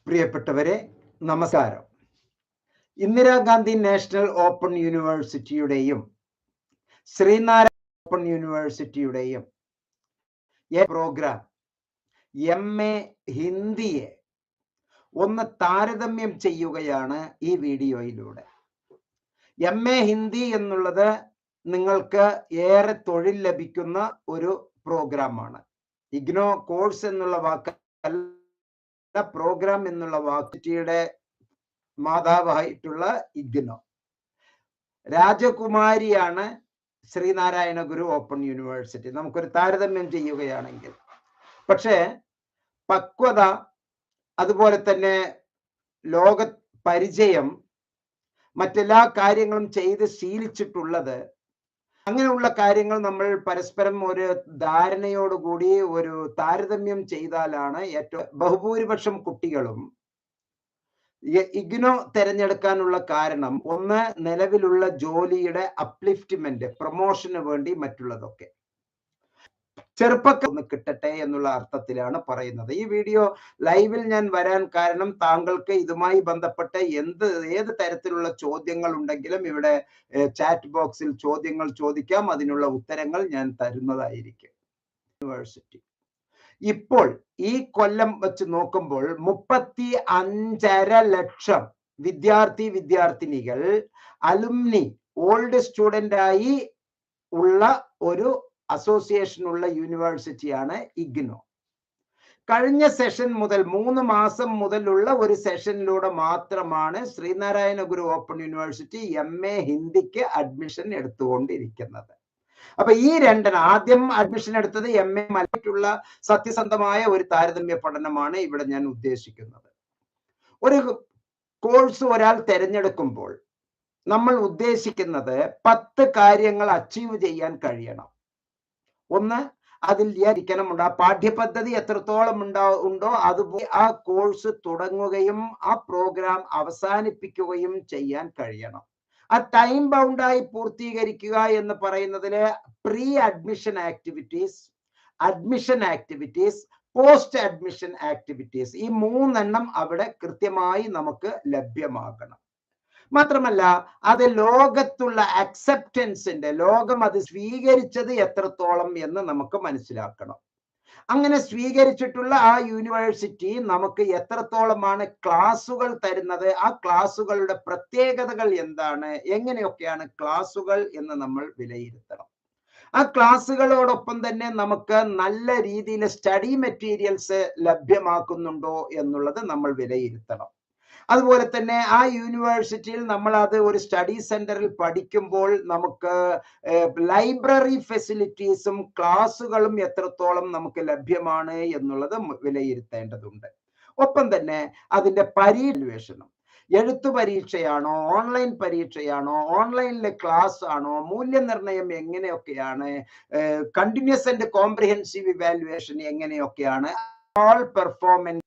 പ്രിയപ്പെട്ടവരെ, നമസ്കാരം. Indira Gandhi national open യൂണിവേഴ്സിറ്റിയുടെയും ശ്രീനാരായണ ഓപ്പൺ യൂണിവേഴ്സിറ്റിയുടെയും പ്രോഗ്രാം MA ഹിന്ദിയെ ഒന്ന് താരതമ്യം ചെയ്യുകയാണ് ഈ വീഡിയോയിലൂടെ. MA ഹിന്ദി എന്നുള്ളത് നിങ്ങൾക്ക് ഏറെ തൊഴിൽ ലഭിക്കുന്ന ഒരു പ്രോഗ്രാമാണ്. ഇഗ്നോ കോഴ്സ് എന്നുള്ള വാക്കല്ല, പ്രോഗ്രാം എന്നുള്ള വാക്കിറ്റിയുടെ മാതാവായിട്ടുള്ള ഇഗ്നോ. രാജകുമാരിയാണ് ശ്രീനാരായണ ഗുരു ഓപ്പൺ യൂണിവേഴ്സിറ്റി, നമുക്കൊരു താരതമ്യം ചെയ്യുകയാണെങ്കിൽ. പക്ഷേ പക്വത, അതുപോലെ തന്നെ ലോക പരിചയം, മറ്റെല്ലാ കാര്യങ്ങളും ചെയ്ത് ശീലിച്ചിട്ടുള്ളത്, അങ്ങനെയുള്ള കാര്യങ്ങൾ നമ്മൾ പരസ്പരം ഒരു ധാരണയോടുകൂടി ഒരു താരതമ്യം ചെയ്താലാണ് ഏറ്റവും ബഹുഭൂരിപക്ഷം കുട്ടികളും ഇഗ്നോ തിരഞ്ഞെടുക്കാനുള്ള കാരണം ഒന്ന്, നിലവിലുള്ള ജോലിയുടെ അപ്ലിഫ്റ്റ്മെന്റ്, പ്രൊമോഷന് വേണ്ടി മറ്റുള്ളതൊക്കെ. ചെറുപ്പക്കാർ ഒന്ന് കിട്ടട്ടെ എന്നുള്ള അർത്ഥത്തിലാണ് പറയുന്നത്. ഈ വീഡിയോ ലൈവിൽ ഞാൻ വരാൻ കാരണം താങ്കൾക്ക് ഇതുമായി ബന്ധപ്പെട്ട് ഏത് തരത്തിലുള്ള ചോദ്യങ്ങൾ ഉണ്ടെങ്കിലും ഇവിടെ ചാറ്റ് ബോക്സിൽ ചോദ്യങ്ങൾ ചോദിക്കാം, അതിനുള്ള ഉത്തരങ്ങൾ ഞാൻ തരുന്നതായിരിക്കും. യൂണിവേഴ്സിറ്റി ഇപ്പോൾ ഈ കൊല്ലം വെച്ച് നോക്കുമ്പോൾ 35.5 ലക്ഷം വിദ്യാർത്ഥിനികൾ അലുമിനി, ഓൾഡ് സ്റ്റുഡന്റ് ആയി ഉള്ള ഒരു അസോസിയേഷൻ ഉള്ള യൂണിവേഴ്സിറ്റിയാണ് ഇഗ്നോ. കഴിഞ്ഞ സെഷൻ മുതൽ 3 മാസം മുതലുള്ള ഒരു സെഷനിലൂടെ മാത്രമാണ് Sreenarayana Guru open university MA ഹിന്ദിക്ക് admission എടുത്തുകൊണ്ടിരിക്കുന്നത്. അപ്പൊ ഈ ആദ്യം അഡ്മിഷൻ എടുത്തത് MA മലയാളത്തിലുള്ള സത്യസന്ധമായ ഒരു താരതമ്യ പഠനമാണ് ഇവിടെ ഞാൻ ഉദ്ദേശിക്കുന്നത്. ഒരു കോഴ്സ് ഒരാൾ തിരഞ്ഞെടുക്കുമ്പോൾ നമ്മൾ ഉദ്ദേശിക്കുന്നത് 10 കാര്യങ്ങൾ അച്ചീവ് ചെയ്യാൻ കഴിയണം. ഒന്ന്, അതിൽ ഇരിക്കണമുണ്ട്. ആ പാഠ്യപദ്ധതി എത്രത്തോളം ഉണ്ടോ അതുപോലെ ആ കോഴ്സ് തുടങ്ങുകയും ആ പ്രോഗ്രാം അവസാനിപ്പിക്കുകയും ചെയ്യാൻ കഴിയണം. ആ ടൈം ബൗണ്ടായി പൂർത്തീകരിക്കുക എന്ന് പറയുന്നതില് pre admission activities, admission activities, post admission activities, ഈ 3 അവിടെ കൃത്യമായി നമുക്ക് ലഭ്യമാകണം. മാത്രമല്ല അത് ലോകത്തുള്ള അക്സെപ്റ്റൻസിന്റെ, ലോകം അത് സ്വീകരിച്ചത് എത്രത്തോളം എന്ന് നമുക്ക് മനസ്സിലാക്കണം. അങ്ങനെ സ്വീകരിച്ചിട്ടുള്ള ആ യൂണിവേഴ്സിറ്റി നമുക്ക് എത്രത്തോളമാണ് ക്ലാസുകൾ തരുന്നത്, ആ ക്ലാസുകളുടെ പ്രത്യേകതകൾ എന്താണ്, എങ്ങനെയൊക്കെയാണ് ക്ലാസുകൾ എന്ന് നമ്മൾ വിലയിരുത്തണം. ആ ക്ലാസുകളോടൊപ്പം തന്നെ നമുക്ക് നല്ല രീതിയിൽ സ്റ്റഡി മെറ്റീരിയൽസ് ലഭ്യമാക്കുന്നുണ്ടോ എന്നുള്ളത് നമ്മൾ വിലയിരുത്തണം. അതുപോലെ തന്നെ ആ യൂണിവേഴ്സിറ്റിയിൽ നമ്മൾ അത് ഒരു സ്റ്റഡി സെന്ററിൽ പഠിക്കുമ്പോൾ നമുക്ക് ലൈബ്രറി ഫെസിലിറ്റീസും ക്ലാസുകളും എത്രത്തോളം നമുക്ക് ലഭ്യമാണ് എന്നുള്ളത് വിലയിരുത്തേണ്ടതുണ്ട്. ഒപ്പം തന്നെ അതിന്റെ പരീക്ഷണം, എഴുത്തു പരീക്ഷയാണോ, ഓൺലൈൻ പരീക്ഷയാണോ, ഓൺലൈനിലെ ക്ലാസ് ആണോ, മൂല്യനിർണ്ണയം എങ്ങനെയൊക്കെയാണ്, കണ്ടിന്യൂസ് ആൻഡ് കോംപ്രിഹെൻസീവ് ഇവാലുവേഷൻ എങ്ങനെയൊക്കെയാണ്, ഓൾ പെർഫോമൻസ്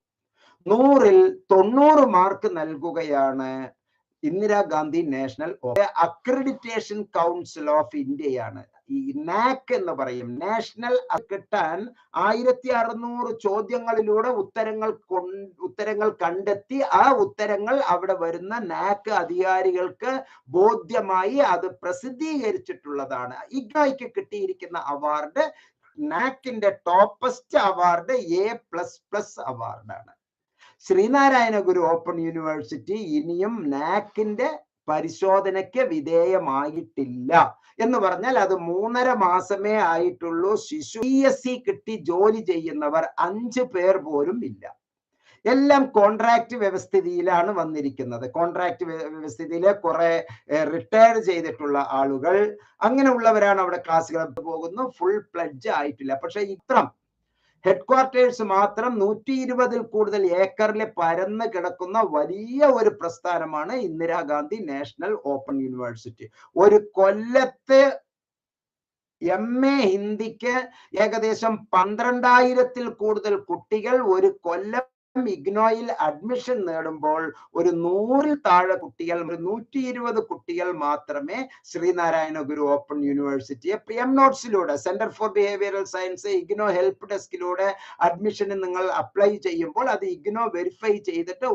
100ൽ 90 മാർക്ക് നൽകുകയാണ് Indira Gandhi national accreditation council of ഇന്ത്യയാണ്. ഈ NAC എന്ന് പറയും, നാഷണൽ കിട്ടാൻ 1600 ചോദ്യങ്ങളിലൂടെ ഉത്തരങ്ങൾ കണ്ടെത്തി ആ ഉത്തരങ്ങൾ അവിടെ വരുന്ന NAC അധികാരികൾക്ക് ബോധ്യമായി അത് പ്രസിദ്ധീകരിച്ചിട്ടുള്ളതാണ്. ഇഗ്നോയ്ക്ക് കിട്ടിയിരിക്കുന്ന അവാർഡ് NACന്റെ ടോപ്പസ്റ്റ് അവാർഡ് A++ അവാർഡാണ്. ശ്രീനാരായണ ഗുരു ഓപ്പൺ യൂണിവേഴ്സിറ്റി ഇനിയും NACന്റെ പരിശോധനയ്ക്ക് വിധേയമായിട്ടില്ല. എന്ന് പറഞ്ഞാൽ അത് 3.5 മാസമേ ആയിട്ടുള്ളൂ. PSC കിട്ടി ജോലി ചെയ്യുന്നവർ 5 പേർ പോലും ഇല്ല. എല്ലാം കോൺട്രാക്ട് വ്യവസ്ഥിതിയിലാണ് വന്നിരിക്കുന്നത്. കോൺട്രാക്ട് വ്യവസ്ഥിതിയിലെ കുറെ റിട്ടയർ ചെയ്തിട്ടുള്ള ആളുകൾ, അങ്ങനെയുള്ളവരാണ് അവിടെ ക്ലാസ്സുകൾ പോകുന്നു. ഫുൾ പ്ലഡ്ജ് ആയിട്ടില്ല. പക്ഷെ ഇത്രം ഹെഡ്ക്വാർട്ടേഴ്സ് മാത്രം 120ൽ കൂടുതൽ ഏക്കറിൽ പരന്ന് കിടക്കുന്ന വലിയ ഒരു പ്രസ്ഥാനമാണ് ഇന്ദിരാഗാന്ധി നാഷണൽ ഓപ്പൺ യൂണിവേഴ്സിറ്റി. ഒരു കൊല്ലത്ത് MA ഹിന്ദിക്ക് ഏകദേശം 12,000-ൽ കൂടുതൽ കുട്ടികൾ ഒരു കൊല്ലം ഇഗ്നോയിൽ അഡ്മിഷൻ നേടുമ്പോൾ ഒരു 100-ൽ താഴെ കുട്ടികൾ, 120 കുട്ടികൾ മാത്രമേ ശ്രീനാരായണ ഗുരു ഓപ്പൺ യൂണിവേഴ്സിറ്റിയെ PMNOTS-ലൂടെ, centre for behavioural science IGNOU help ഡെസ്കിലൂടെ അഡ്മിഷന് നിങ്ങൾ അപ്ലൈ ചെയ്യുമ്പോൾ അത് ഇഗ്നോ വെരിഫൈ ചെയ്തിട്ട്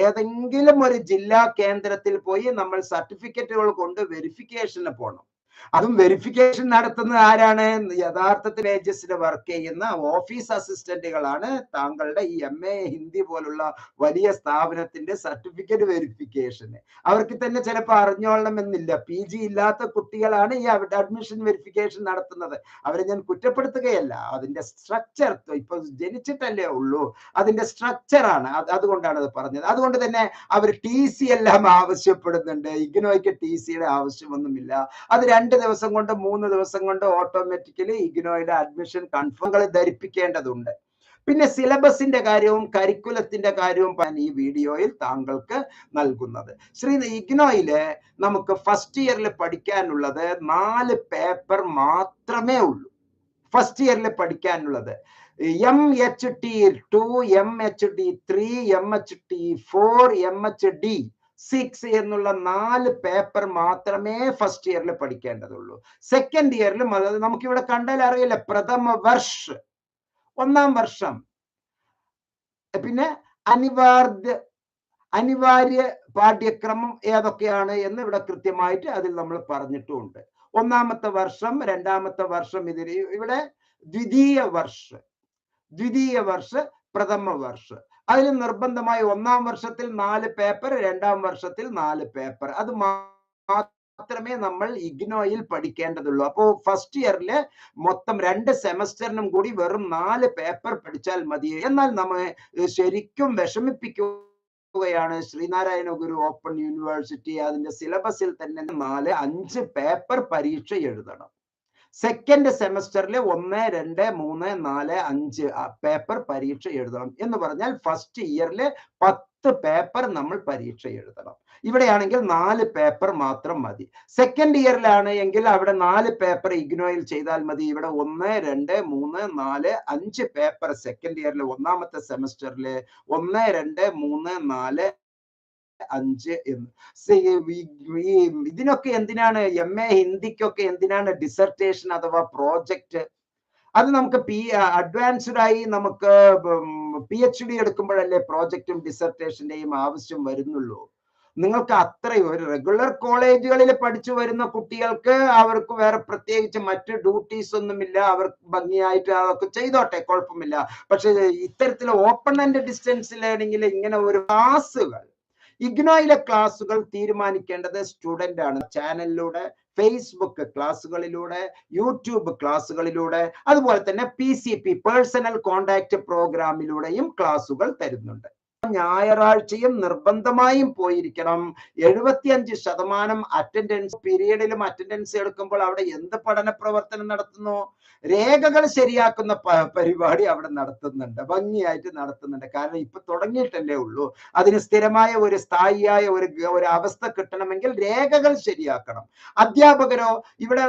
ഏതെങ്കിലും ഒരു ജില്ലാ കേന്ദ്രത്തിൽ പോയി നമ്മൾ സർട്ടിഫിക്കറ്റുകൾ കൊണ്ട് വെരിഫിക്കേഷന് പോകണം. അതും വെരിഫിക്കേഷൻ നടത്തുന്നത് ആരാണ്? യഥാർത്ഥത്തിൽ ഏജൻസിൽ വർക്ക് ചെയ്യുന്ന ഓഫീസ് അസിസ്റ്റന്റുകളാണ് താങ്കളുടെ ഈ MA ഹിന്ദി പോലുള്ള വലിയ സ്ഥാപനത്തിന്റെ സർട്ടിഫിക്കറ്റ് വെരിഫിക്കേഷന്. അവർക്ക് തന്നെ ചിലപ്പോൾ അറിഞ്ഞോളണമെന്നില്ല. PG ഇല്ലാത്ത കുട്ടികളാണ് ഈ അഡ്മിഷൻ വെരിഫിക്കേഷൻ നടത്തുന്നത്. അവരെ ഞാൻ കുറ്റപ്പെടുത്തുകയല്ല. അതിന്റെ സ്ട്രക്ചർ ഇപ്പൊ ജനിച്ചിട്ടല്ലേ ഉള്ളൂ, അതിന്റെ സ്ട്രക്ചറാണ്. അതുകൊണ്ടാണ് അത് പറഞ്ഞത്. അതുകൊണ്ട് തന്നെ അവർ TC എല്ലാം ആവശ്യപ്പെടുന്നുണ്ട്. ഇഗ്നോയ്ക്ക് TCയുടെ ആവശ്യമൊന്നുമില്ല. അത് 2 ദിവസം കൊണ്ട് 3 ദിവസം കൊണ്ട് ഓട്ടോമാറ്റിക്കലി ഇഗ്നോയുടെ അഡ്മിഷൻ കൺഫേം ധരിപ്പിക്കേണ്ടതുണ്ട്. പിന്നെ സിലബസിന്റെ കാര്യവും കരിക്കുലത്തിന്റെ കാര്യവും ഈ വീഡിയോയിൽ താങ്കൾക്ക് നൽകുന്നത്. ഇഗ്നോയില് നമുക്ക് ഫസ്റ്റ് ഇയറിൽ പഠിക്കാനുള്ളത് 4 പേപ്പർ മാത്രമേ ഉള്ളൂ. ഫസ്റ്റ് ഇയറിൽ പഠിക്കാനുള്ളത് MHT2, MHD3, MHT4, MHD6 എന്നുള്ള 4 പേപ്പർ മാത്രമേ ഫസ്റ്റ് ഇയറിൽ പഠിക്കേണ്ടതുള്ളൂ. സെക്കൻഡ് ഇയറിൽ നമുക്കിവിടെ കണ്ടാൽ അറിയില്ല, പ്രഥമ വർഷ, 1-ാം വർഷം. പിന്നെ അനിവാര്യ പാഠ്യക്രമം ഏതൊക്കെയാണ് എന്ന് ഇവിടെ കൃത്യമായിട്ട് അതിൽ നമ്മൾ പറഞ്ഞിട്ടുമുണ്ട്. 1-ാമത്തെ വർഷം, 2-ാമത്തെ വർഷം, ഇവിടെ ദ്വിതീയ വർഷ, പ്രഥമ വർഷ. അതിൽ നിർബന്ധമായി 1-ാം വർഷത്തിൽ 4 പേപ്പർ, 2-ാം വർഷത്തിൽ 4 പേപ്പർ. അത് മാത്രമേ നമ്മൾ ഇഗ്നോയിൽ പഠിക്കേണ്ടതുള്ളൂ. അപ്പോ ഫസ്റ്റ് ഇയറിലെ മൊത്തം 2 സെമസ്റ്ററിനും കൂടി വെറും 4 പേപ്പർ പഠിച്ചാൽ മതി. എന്നാൽ നമ്മെ ശരിക്കും വിഷമിപ്പിക്കുകയാണ് ശ്രീനാരായണ ഗുരു ഓപ്പൺ യൂണിവേഴ്സിറ്റി. അതിന്റെ സിലബസിൽ തന്നെ 4-5 പേപ്പർ പരീക്ഷ എഴുതണം. സെക്കൻഡ് സെമസ്റ്ററിൽ 1, 2, 3, 4, 5 പേപ്പർ പരീക്ഷ എഴുതണം. എന്ന് പറഞ്ഞാൽ ഫസ്റ്റ് ഇയറിൽ 10 പേപ്പർ നമ്മൾ പരീക്ഷ എഴുതണം. ഇവിടെയാണെങ്കിൽ 4 പേപ്പർ മാത്രം മതി. സെക്കൻഡ് ഇയറിലാണ് എങ്കിൽ അവിടെ 4 പേപ്പർ ഇഗ്നോയിൽ ചെയ്താൽ മതി. ഇവിടെ 1, 2, 3, 4, 5 പേപ്പർ സെക്കൻഡ് ഇയറിൽ, 1-ാമത്തെ സെമസ്റ്ററിൽ 1, 2, 3, 4, 5 എന്ന്. ഇതിനൊക്കെ എന്തിനാണ്, MA ഹിന്ദിക്കൊക്കെ എന്തിനാണ് ഡിസർട്ടേഷൻ അഥവാ പ്രോജക്റ്റ്? അത് നമുക്ക് അഡ്വാൻസ്ഡ് ആയി നമുക്ക് PhD എടുക്കുമ്പോഴല്ലേ പ്രോജക്റ്റും ഡിസർട്ടേഷന്റെയും ആവശ്യം വരുന്നുള്ളൂ. നിങ്ങൾക്ക് അത്രയും ഒരു റെഗുലർ കോളേജുകളിൽ പഠിച്ചു വരുന്ന കുട്ടികൾക്ക് അവർക്ക് വേറെ പ്രത്യേകിച്ച് മറ്റ് ഡ്യൂട്ടീസ് ഒന്നുമില്ല. അവർക്ക് ഭംഗിയായിട്ട് അതൊക്കെ ചെയ്തോട്ടെ, കുഴപ്പമില്ല. പക്ഷെ ഇത്തരത്തിൽ ഓപ്പൺ ആൻഡ് ഡിസ്റ്റൻസ് ലേണിംഗിൽ ഇങ്ങനെ ഒരു ക്ലാസ്സുകൾ, ഇഗ്നോയിലെ ക്ലാസ്സുകൾ തീരുമാനിക്കേണ്ടത് സ്റ്റുഡന്റ് ആണ്. ചാനലിലൂടെ, ഫേസ്ബുക്ക് ക്ലാസ്സുകളിലൂടെ, യൂട്യൂബ് ക്ലാസ്സുകളിലൂടെ, അതുപോലെ തന്നെ PCP പേഴ്സണൽ കോണ്ടാക്ട് പ്രോഗ്രാമിലൂടെയും ക്ലാസ്സുകൾ തരുന്നുണ്ട്. ഞായറാഴ്ചയും നിർബന്ധമായും പോയിരിക്കണം. 75% അറ്റൻഡൻസ്, പീരീഡിലും അറ്റൻഡൻസ് എടുക്കുമ്പോൾ അവിടെ എന്ത് പഠന പ്രവർത്തനം നടത്തുന്നു? രേഖകൾ ശരിയാക്കുന്ന പരിപാടി അവിടെ നടത്തുന്നുണ്ട്, ഭംഗിയായിട്ട് നടത്തുന്നുണ്ട്. കാരണം ഇപ്പൊ തുടങ്ങിയിട്ടല്ലേ ഉള്ളൂ. അതിന് സ്ഥിരമായ ഒരു സ്ഥായിയായ ഒരു അവസ്ഥ കിട്ടണമെങ്കിൽ രേഖകൾ ശരിയാക്കണം. അധ്യാപകരോ, ഇവിടെ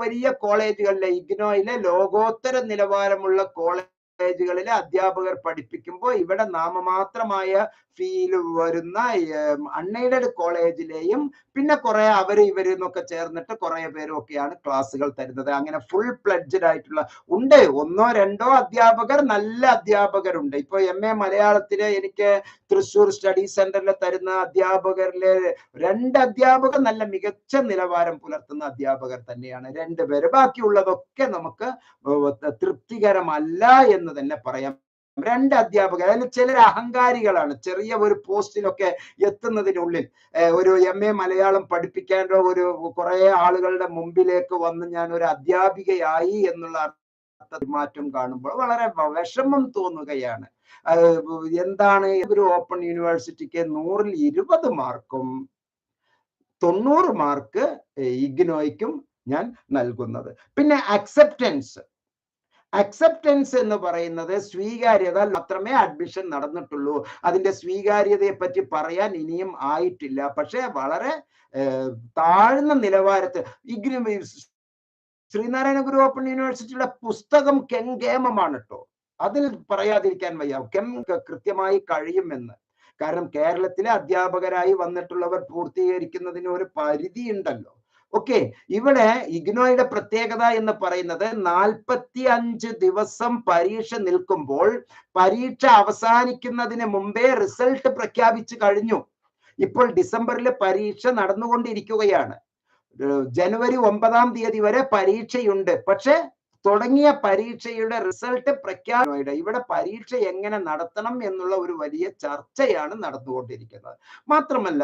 വലിയ കോളേജുകളിലെ ഇഗ്നോയിലെ ലോകോത്തര നിലവാരമുള്ള കോളേജുകളിലെ അധ്യാപകർ പഠിപ്പിക്കുമ്പോൾ ഇവിടെ നാമമാത്രമായ ഫീൽ വരുന്ന അൺഎയ്ഡഡ് കോളേജിലെയും പിന്നെ കുറെ ഇവരെന്നൊക്കെ ചേർന്നിട്ട് കുറെ പേരൊക്കെയാണ് ക്ലാസ്സുകൾ തരുന്നത്. അങ്ങനെ ഫുൾ പ്ലഡ്ജഡ് ആയിട്ടുള്ള ഉണ്ട്. 1, 2 അധ്യാപകർ, നല്ല അധ്യാപകരുണ്ട്. ഇപ്പൊ MA മലയാളത്തില് എനിക്ക് തൃശ്ശൂർ സ്റ്റഡി സെന്ററിൽ തരുന്ന അധ്യാപകരില് 2 അധ്യാപകർ നല്ല മികച്ച നിലവാരം പുലർത്തുന്ന അധ്യാപകർ തന്നെയാണ്, 2 പേര്. ബാക്കിയുള്ളതൊക്കെ നമുക്ക് തൃപ്തികരമല്ല എന്ന് തന്നെ പറയാം. 2 അധ്യാപകർ, അതിൽ ചിലർ അഹങ്കാരികളാണ്. ചെറിയ ഒരു പോസ്റ്റിലൊക്കെ എത്തുന്നതിനുള്ളിൽ ഒരു MA മലയാളം പഠിപ്പിക്കാനോ ഒരു കുറെ ആളുകളുടെ മുമ്പിലേക്ക് വന്ന് ഞാൻ ഒരു അധ്യാപികയായി എന്നുള്ള മാറ്റം കാണുമ്പോൾ വളരെ വിഷമം തോന്നുകയാണ്. എന്താണ് ഒരു ഓപ്പൺ യൂണിവേഴ്സിറ്റിക്ക് 100-ൽ 20 മാർക്കും 90 മാർക്ക് ഇഗ്നോയ്ക്കും ഞാൻ നൽകുന്നത്. പിന്നെ അക്സെപ്റ്റൻസ് എന്ന് പറയുന്നത് സ്വീകാര്യത മാത്രമേ അഡ്മിഷൻ നടന്നിട്ടുള്ളൂ. അതിന്റെ സ്വീകാര്യതയെ പറ്റി പറയാൻ ഇനിയും ആയിട്ടില്ല. പക്ഷെ വളരെ താഴ്ന്ന നിലവാരത്തിൽ ശ്രീനാരായണ ഗുരു ഓപ്പൺ യൂണിവേഴ്സിറ്റിയുടെ പുസ്തകം കെങ്കേമമാണ് കേട്ടോ. അതിൽ പറയാതിരിക്കാൻ വയ്യ. കൃത്യമായി കഴിയുമെന്ന്. കാരണം കേരളത്തിലെ അധ്യാപകരായി വന്നിട്ടുള്ളവർ പൂർത്തീകരിക്കുന്നതിന് ഒരു പരിധി ഉണ്ടല്ലോ. ഓക്കെ, ഇവിടെ ഇഗ്നോയുടെ പ്രത്യേകത എന്ന് പറയുന്നത് 45 ദിവസം പരീക്ഷ നിൽക്കുമ്പോൾ പരീക്ഷ അവസാനിക്കുന്നതിന് മുമ്പേ റിസൾട്ട് പ്രഖ്യാപിച്ചു കഴിഞ്ഞു. ഇപ്പോൾ ഡിസംബറിൽ പരീക്ഷ നടന്നുകൊണ്ടിരിക്കുകയാണ്. ജനുവരി 9-ാം തീയതി വരെ പരീക്ഷയുണ്ട്. പക്ഷെ തുടങ്ങിയ പരീക്ഷയുടെ റിസൾട്ട് പ്രഖ്യാപന ഇവിടെ പരീക്ഷ എങ്ങനെ നടത്തണം എന്നുള്ള ഒരു വലിയ ചർച്ചയാണ് നടന്നുകൊണ്ടിരിക്കുന്നത്. മാത്രമല്ല,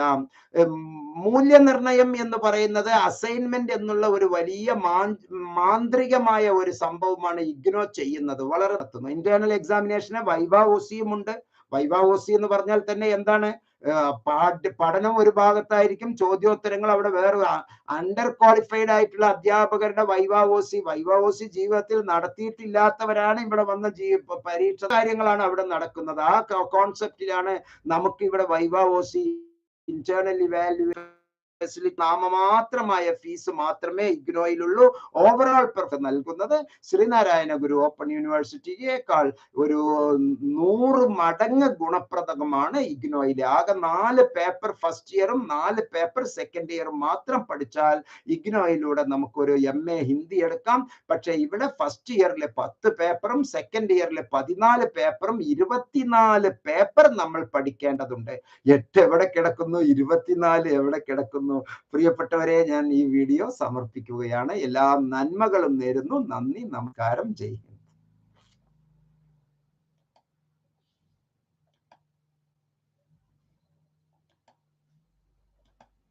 മൂല്യനിർണയം എന്ന് പറയുന്നത് അസൈൻമെന്റ് എന്നുള്ള ഒരു വലിയ മാന്ത്രികമായ ഒരു സംഭവമാണ് ഇഗ്നോ ചെയ്യുന്നത്. വളരെ നടത്തുന്നു. ഇന്റേണൽ എക്സാമിനേഷന് വൈവ ഒസിയും ഉണ്ട്. വൈവ ഒസി എന്ന് പറഞ്ഞാൽ തന്നെ എന്താണ്? പഠനം ഒരു ഭാഗത്തായിരിക്കും, ചോദ്യോത്തരങ്ങൾ അവിടെ വേറെ. അണ്ടർ ക്വാളിഫൈഡ് ആയിട്ടുള്ള അധ്യാപകരുടെ വൈവ ഒസി ജീവിതത്തിൽ നടത്തിയിട്ടില്ലാത്തവരാണ് ഇവിടെ വന്ന പരീക്ഷ കാര്യങ്ങളാണ് അവിടെ നടക്കുന്നത്. ആ കോൺസെപ്റ്റിലാണ് നമുക്ക് ഇവിടെ വൈവ ഒസി, ഇന്റേണൽ ഇവാലുവേഷൻ നാമമാത്രമായ ഫീസ് മാത്രമേ ഇഗ്നോയിലുള്ളൂ. ഓവറോൾ നൽകുന്നത് ശ്രീനാരായണ ഗുരു ഓപ്പൺ യൂണിവേഴ്സിറ്റിയേക്കാൾ ഒരു 100 മടങ്ങ് ഗുണപ്രദമാണ് ഇഗ്നോയിലെ. ആകെ 4 പേപ്പർ ഫസ്റ്റ് ഇയറും 4 പേപ്പർ സെക്കൻഡ് ഇയറും മാത്രം പഠിച്ചാൽ ഇഗ്നോയിലൂടെ നമുക്കൊരു MA ഹിന്ദി എടുക്കാം. പക്ഷെ ഇവിടെ ഫസ്റ്റ് ഇയറിലെ 10 പേപ്പറും സെക്കൻഡ് ഇയറിലെ 14 പേപ്പറും 24 പേപ്പർ നമ്മൾ പഠിക്കേണ്ടതുണ്ട്. 8 എവിടെ കിടക്കുന്നു? 24 എവിടെ കിടക്കുന്നു? പ്രിയപ്പെട്ടവരെ, ഞാൻ ഈ വീഡിയോ സമർപ്പിക്കുകയാണ്. എല്ലാ നന്മകളും നേരുന്നു. നന്ദി, നമസ്കാരം, ജയ് ഹിന്ദ്.